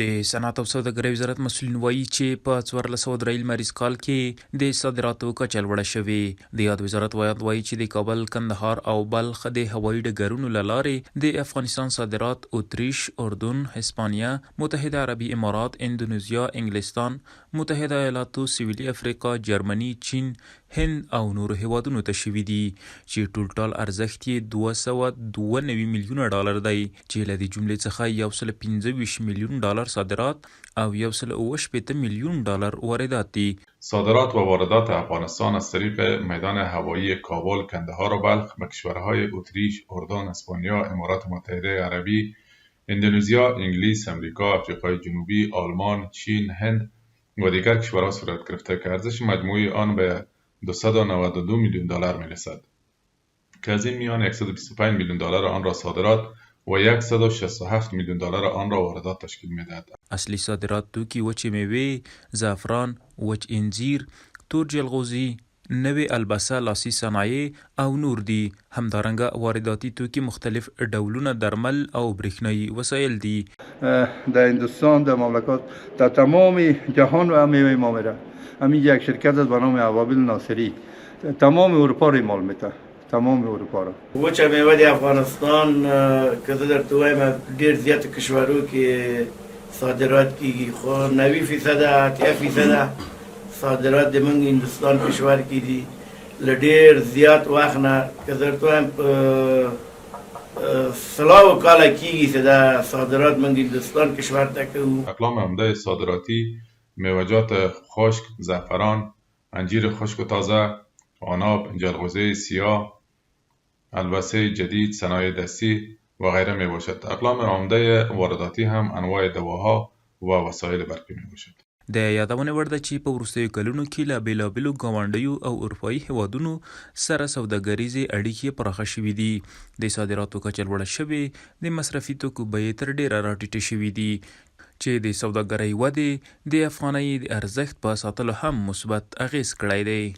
د صنعت او سوداګرۍ وزارت مسؤلین وایي چې په 1403 لمریز کال کې د صادراتو کچه لوړه شوې. د یاد وزارت وایي چې د کابل، کندهار او بلخ د هوایي ډګرونو له لارې د افغانستان صادرات اتریش، اردن، هسپانیا، متحده عربي امارات، اندونیزیا، انګلستان، متحده ایالاتو، سویلي افریقا، جرمني، چین، هند او نورو هیوادونو ته شوي دي چې ټول ارزښت یې $292 میلیونه دی چې له دې جملې څخه $125 میلیون صادرات او $168 میلیون واردات دي. صادرات و واردات افغانستان از طریق میدان هوایی کابل، کندهار و بلخ به کشورهای اتریش، اردن، اسپانیا، امارات متحده عربی، اندونزیا، انگلیس، امریکا، افریقای جنوبی، آلمان، چین، هند و دیگر کشورها صورت گرفته که ارزش مجموعی آن به $292 میلیون میرسد که از این میان $125 میلیون آن را صادرات و $167 میلیون آن را واردات تشکیل می‌دهد. اصلی صادرات توکي وچې میوې، زعفران، وچ انځیر، تور جلغوزي، نوې البسه، لاسي صنایع او نور دي. همدارنګه وارداتي توکي مختلف ډولونه درمل او برېښنایي وسایل دي. در هندوستان، در مملکات، در تمام جهان و میوه ما میره. همین یک شرکت است به نام ابابیل ناصری، تمام اروپا رو مال میده، تمام اروپا رو. وچه میوه د افغانستان که زه درته وایم ډېر زیات کشورو کې صادرات کیږي، خو 90% 80% صادرات د موږ هندوستان کشور کې دي. له ډېر زیات وخت نه که زه درته وایم 30 کاله کیږي چې دا صادرات موږ هندوستان کشور ته کوو. اقلام عمده صادراتی میوه‌جات خشک، زعفران، انجیر خشک و تازه، عناب، جلغوزه سیاه، البسه جدید، صنایع دستی و غیره می باشد. اقلام عمده وارداتی هم انواع دواها و وسایل برقی می باشد. د یادونه وړ ده چې په وروستیو کلونو کې له بېلابېلو ګاونډیو او اروپایي هیوادونو سره سوداګریزې اړیکې پراخه شوې دي. د صادراتو کچه لوړه شوې، د مصرفي توکو بیې تر ډېره راټیټې شوې دي چې د سوداګرۍ ودې د افغانۍ د ارزښت په ساتلو هم مثبت اغېز کړی دی.